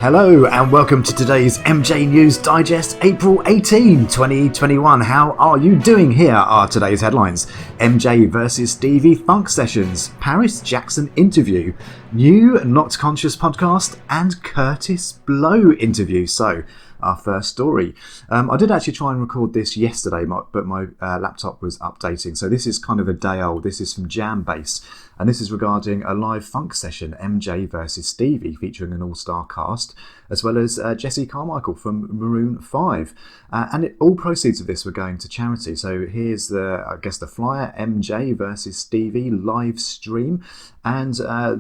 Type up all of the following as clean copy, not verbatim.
Hello and welcome to today's MJ News Digest, April 18, 2021. How are you doing? Here are today's headlines. MJ versus Stevie Funk Sessions, Paris Jackson interview, new Not Conscious podcast, and Kurtis Blow interview. So, our first story. I did actually try and record this yesterday, but my laptop was updating. So this is kind of a day old. This is from Jambase. And this is regarding a live funk session, MJ versus Stevie, featuring an all-star cast, as well as Jesse Carmichael from Maroon 5. All proceeds of this were going to charity. So here's the flyer, MJ versus Stevie live stream. And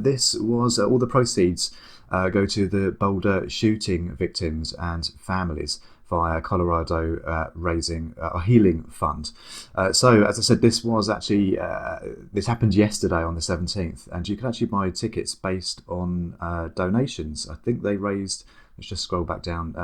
this was all the proceeds go to the Boulder shooting victims and families via Colorado raising a healing fund. So as I said, this was actually this happened yesterday on the 17th, and you can actually buy tickets based on donations. I think they raised, let's just scroll back down,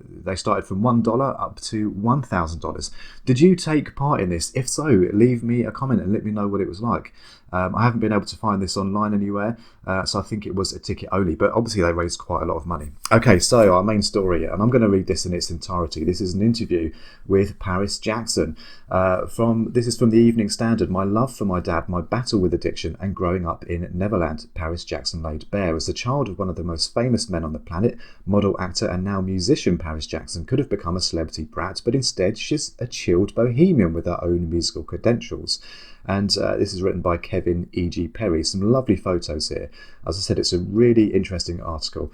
they started from $1 up to $1,000. Did you take part in this? If so, leave me a comment and let me know what it was like. I haven't been able to find this online anywhere, so I think it was a ticket only, but obviously they raised quite a lot of money. Okay, so our main story, and I'm going to read this in its entirety. This is an interview with Paris Jackson. This is from the Evening Standard. My love for my dad, my battle with addiction, and growing up in Neverland, Paris Jackson laid bare. As the child of one of the most famous men on the planet, model, actor, and now musician Paris Jackson could have become a celebrity brat, but instead she's a chilled bohemian with her own musical credentials. And this is written by Kevin E.G. Perry. Some lovely photos here. As I said, it's a really interesting article.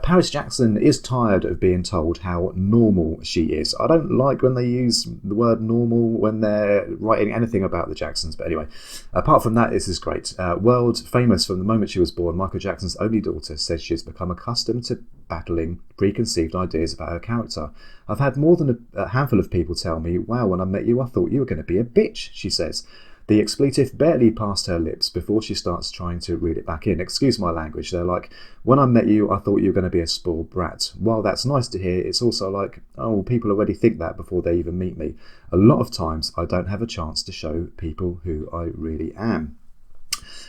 Paris Jackson is tired of being told how normal she is. I don't like when they use the word normal when they're writing anything about the Jacksons. But anyway, apart from that, this is great. World famous from the moment she was born, Michael Jackson's only daughter says she's become accustomed to battling preconceived ideas about her character. I've had more than a handful of people tell me, wow, when I met you, I thought you were going to be a bitch, she says. The expletive barely passed her lips before she starts trying to reel it back in. Excuse my language. They're like, when I met you, I thought you were going to be a spoiled brat. While that's nice to hear, it's also like, oh, people already think that before they even meet me. A lot of times, I don't have a chance to show people who I really am.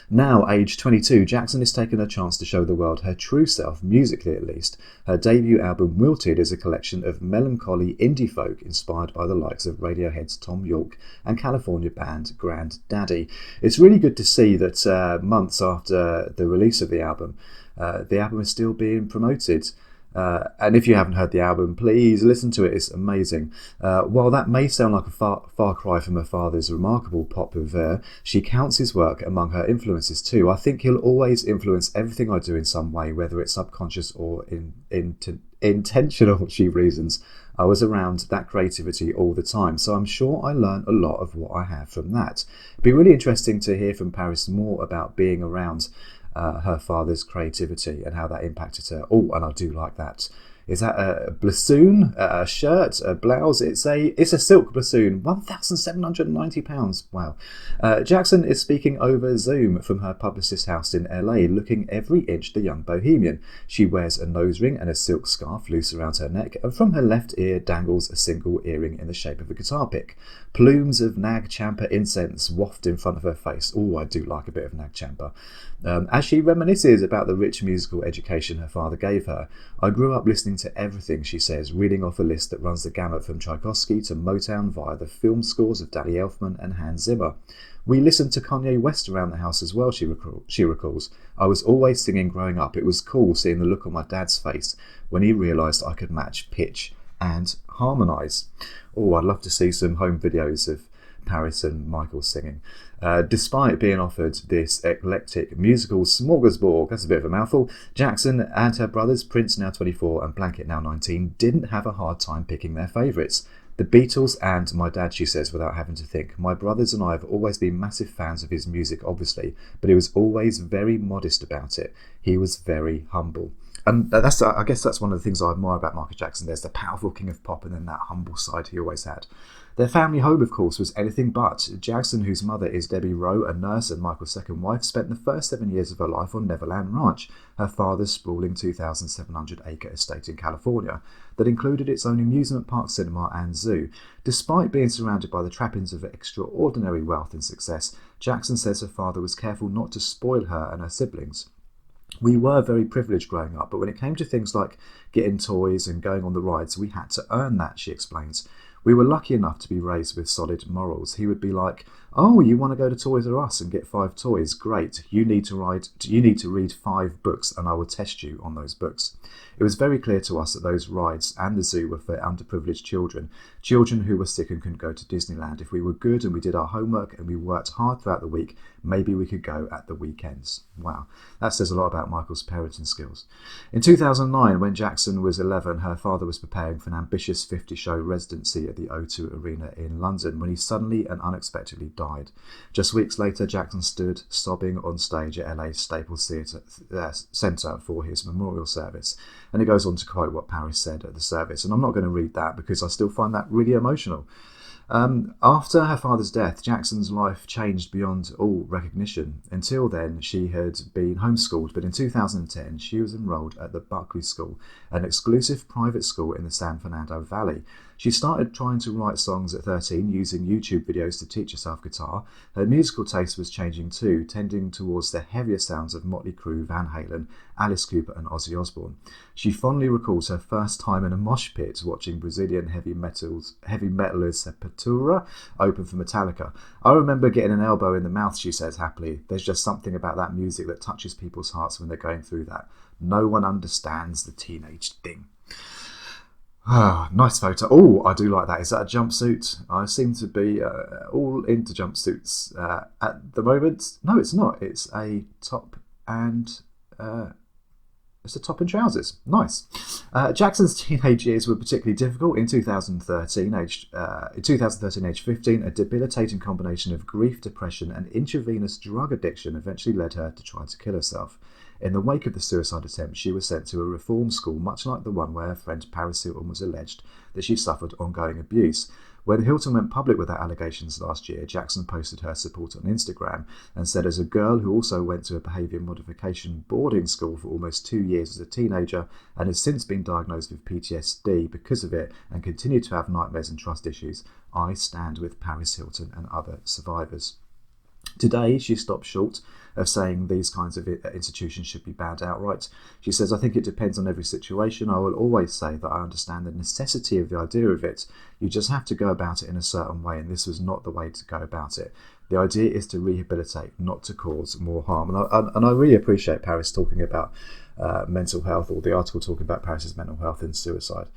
Now, aged 22, Jackson has taken a chance to show the world her true self, musically at least. Her debut album, Wilted, is a collection of melancholy indie folk inspired by the likes of Radiohead's Tom York and California band Grand Daddy. It's really good to see that months after the release of the album is still being promoted. And if you haven't heard the album, please listen to it. It's amazing. While that may sound like a far cry from her father's remarkable pop reverie, she counts his work among her influences too. I think he'll always influence everything I do in some way, whether it's subconscious or intentional, she reasons. I was around that creativity all the time, so I'm sure I learned a lot of what I have from that. It'd be really interesting to hear from Paris more about being around her father's creativity and how that impacted her. Oh, and I do like that. Is that a bassoon, a shirt, a blouse? It's a silk bassoon, £1,790. Wow. Jackson is speaking over Zoom from her publicist's house in LA, looking every inch the young bohemian. She wears a nose ring and a silk scarf loose around her neck, and from her left ear dangles a single earring in the shape of a guitar pick. Plumes of Nag Champa incense waft in front of her face. Oh, I do like a bit of Nag Champa. As she reminisces about the rich musical education her father gave her. I grew up listening to everything, she says, reading off a list that runs the gamut from Tchaikovsky to Motown via the film scores of Danny Elfman and Hans Zimmer. We listened to Kanye West around the house as well, she recalls. I was always singing growing up. It was cool seeing the look on my dad's face when he realised I could match pitch and harmonise. Oh, I'd love to see some home videos of Paris and Michael singing. Despite being offered this eclectic musical smorgasbord, that's a bit of a mouthful, Jackson and her brothers, Prince now 24 and Blanket now 19, didn't have a hard time picking their favourites. The Beatles and my dad, she says, without having to think. My brothers and I have always been massive fans of his music, obviously, but he was always very modest about it. He was very humble. And I guess that's one of the things I admire about Michael Jackson. There's the powerful king of pop and then that humble side he always had. Their family home, of course, was anything but. Jackson, whose mother is Debbie Rowe, a nurse and Michael's second wife, spent the first 7 years of her life on Neverland Ranch, her father's sprawling 2,700-acre estate in California that included its own amusement park, cinema and zoo. Despite being surrounded by the trappings of extraordinary wealth and success, Jackson says her father was careful not to spoil her and her siblings. We were very privileged growing up, but when it came to things like getting toys and going on the rides, we had to earn that, she explains. We were lucky enough to be raised with solid morals. He would be like, "Oh, you want to go to Toys R Us and get 5 toys? Great. You need to read 5 books and I will test you on those books." It was very clear to us that those rides and the zoo were for underprivileged children, children who were sick and couldn't go to Disneyland. If we were good and we did our homework and we worked hard throughout the week, maybe we could go at the weekends. Wow, that says a lot about Michael's parenting skills. In 2009, when Jackson was 11, her father was preparing for an ambitious 50-show residency at the O2 Arena in London when he suddenly and unexpectedly died. Just weeks later, Jackson stood sobbing on stage at LA's Staples Centre for his memorial service. And it goes on to quote what Paris said at the service. And I'm not going to read that because I still find that really emotional. After her father's death, Jackson's life changed beyond all recognition. Until then, she had been homeschooled, but in 2010, she was enrolled at the Buckley School, an exclusive private school in the San Fernando Valley. She started trying to write songs at 13, using YouTube videos to teach herself guitar. Her musical taste was changing too, tending towards the heavier sounds of Motley Crue, Van Halen, Alice Cooper and Ozzy Osbourne. She fondly recalls her first time in a mosh pit watching Brazilian heavy metalers Sepultura open for Metallica. "I remember getting an elbow in the mouth," she says happily. "There's just something about that music that touches people's hearts when they're going through that. No one understands the teenage thing." Ah, nice photo. Oh, I do like that. Is that a jumpsuit? I seem to be all into jumpsuits at the moment. No, it's not. It's a top and trousers. Nice. Jackson's teenage years were particularly difficult. In 2013, aged 15, a debilitating combination of grief, depression, and intravenous drug addiction eventually led her to try to kill herself. In the wake of the suicide attempt, she was sent to a reform school, much like the one where her friend Paris Hilton was alleged that she suffered ongoing abuse. When Hilton went public with her allegations last year, Jackson posted her support on Instagram and said, "As a girl who also went to a behaviour modification boarding school for almost 2 years as a teenager and has since been diagnosed with PTSD because of it and continued to have nightmares and trust issues, I stand with Paris Hilton and other survivors." Today, she stopped short of saying these kinds of institutions should be banned outright. She says, "I think it depends on every situation. I will always say that I understand the necessity of the idea of it. You just have to go about it in a certain way, and this was not the way to go about it. The idea is to rehabilitate, not to cause more harm." And I really appreciate Paris talking about mental health, or the article talking about Paris's mental health and suicide.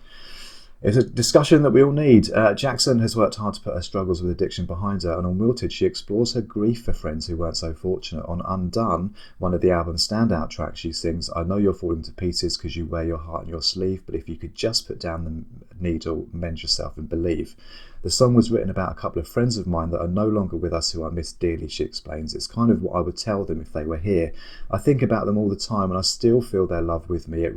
It's a discussion that we all need. Jackson has worked hard to put her struggles with addiction behind her, and on Wilted she explores her grief for friends who weren't so fortunate. On Undone, one of the album's standout tracks, she sings, "I know you're falling to pieces because you wear your heart on your sleeve, but if you could just put down the needle, mend yourself and believe." The song was written about a couple of friends of mine that are no longer with us who I miss dearly, she explains. "It's kind of what I would tell them if they were here. I think about them all the time and I still feel their love with me. I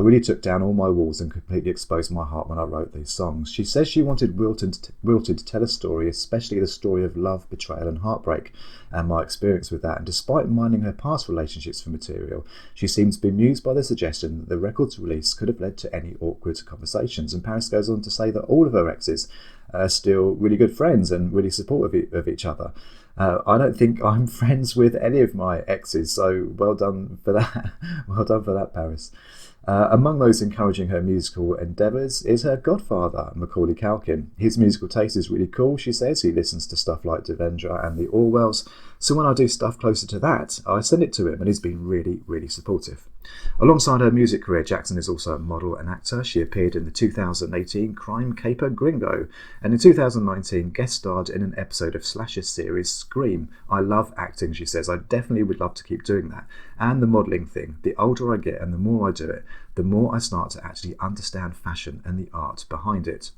really took down all my walls and completely exposed my heart when I wrote these songs." She says she wanted Wilted to tell a story, especially the story of love, betrayal and heartbreak, and my experience with that. And despite mining her past relationships for material, she seems bemused by the suggestion that the record's release could have led to any awkward conversations. And Paris goes on to say that all of her exes are still really good friends and really supportive of each other. "I don't think I'm friends with any of my exes, so well done for that." Well done for that, Paris. Among those encouraging her musical endeavours is her godfather, Macaulay Culkin. "His musical taste is really cool," she says. "He listens to stuff like Devendra and the Orwells, so when I do stuff closer to that, I send it to him, and he's been really, really supportive." Alongside her music career, Jackson is also a model and actor. She appeared in the 2018 crime caper Gringo, and in 2019 guest starred in an episode of Slash's series Scream. "I love acting," she says. "I definitely would love to keep doing that. And the modelling thing. The older I get and the more I do it, the more I start to actually understand fashion and the art behind it."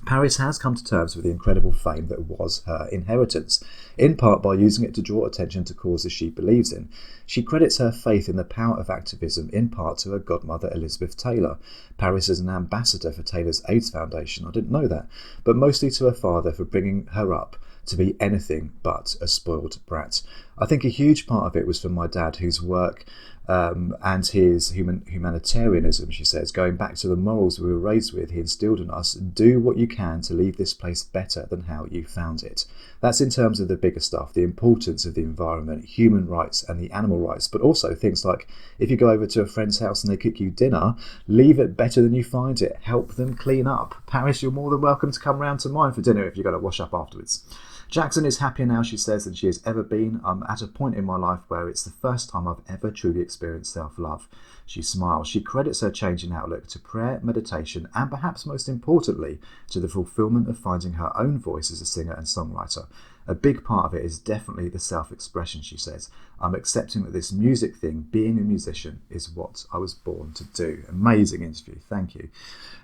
Paris has come to terms with the incredible fame that was her inheritance, in part by using it to draw attention to causes she believes in. She credits her faith in the power of activism in part to her godmother Elizabeth Taylor. Paris is an ambassador for Taylor's AIDS Foundation, I didn't know that, but mostly to her father for bringing her up to be anything but a spoiled brat. I think a huge part of it was from my dad, whose work and his humanitarianism, she says, going back to the morals we were raised with, he instilled in us, do what you can to leave this place better than how you found it. That's in terms of the bigger stuff, the importance of the environment, human rights and the animal rights, but also things like if you go over to a friend's house and they cook you dinner, leave it better than you find it. Help them clean up. Paris, you're more than welcome to come round to mine for dinner if you've got to wash up afterwards. Jackson is happier now, she says, than she has ever been. I'm at a point in my life where it's the first time I've ever truly experienced self-love. She smiles. She credits her change in outlook to prayer, meditation, and perhaps most importantly, to the fulfillment of finding her own voice as a singer and songwriter. A big part of it is definitely the self-expression, she says. I'm accepting that this music thing, being a musician, is what I was born to do. Amazing interview, thank you.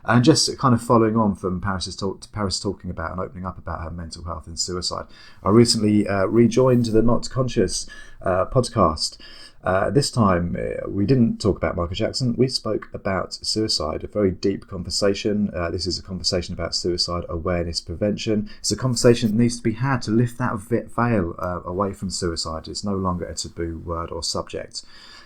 And just kind of following on from Paris talking about and opening up about her mental health and suicide, I recently rejoined the Not Conscious podcast. This time, we didn't talk about Michael Jackson. We spoke about suicide, a very deep conversation. This is a conversation about suicide awareness prevention. It's a conversation that needs to be had to lift that veil away from suicide. It's no longer a taboo word or subject.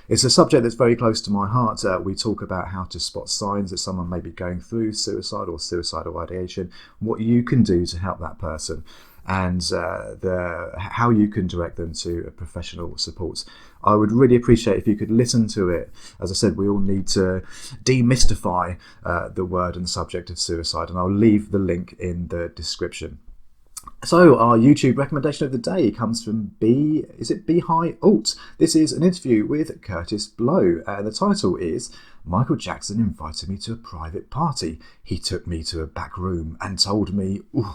It's a subject that's very close to my heart. We talk about how to spot signs that someone may be going through suicide or suicidal ideation, what you can do to help that person, and how you can direct them to professional support. I would really appreciate if you could listen to it. As I said, we all need to demystify the word and subject of suicide, and I'll leave the link in the description. So our YouTube recommendation of the day comes from High Alt. This is an interview with Kurtis Blow, and the title is Michael Jackson invited me to a private party. He took me to a back room and told me, ooh.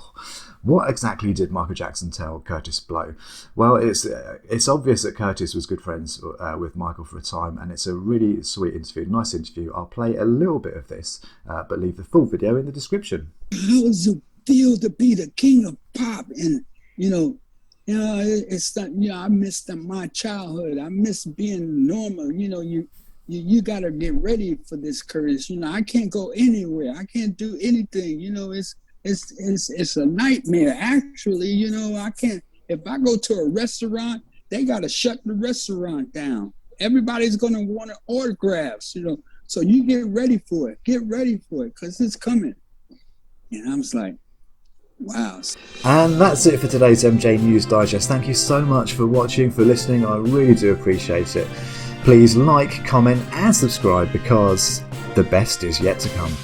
What exactly did Michael Jackson tell Kurtis Blow? Well, it's obvious that Kurtis was good friends with Michael for a time, and it's a really sweet interview, nice interview. I'll play a little bit of this, but leave the full video in the description. How does it feel to be the king of pop? And it's not, I miss my childhood. I miss being normal. You got to get ready for this, Kurtis. I can't go anywhere. I can't do anything. It's a nightmare. Actually, I can't. If I go to a restaurant, they got to shut the restaurant down. Everybody's going to want autographs, So you get ready for it. Get ready for it, because it's coming. And I was like, wow. And that's it for today's MJ News Digest. Thank you so much for watching, for listening. I really do appreciate it. Please like, comment and subscribe, because the best is yet to come.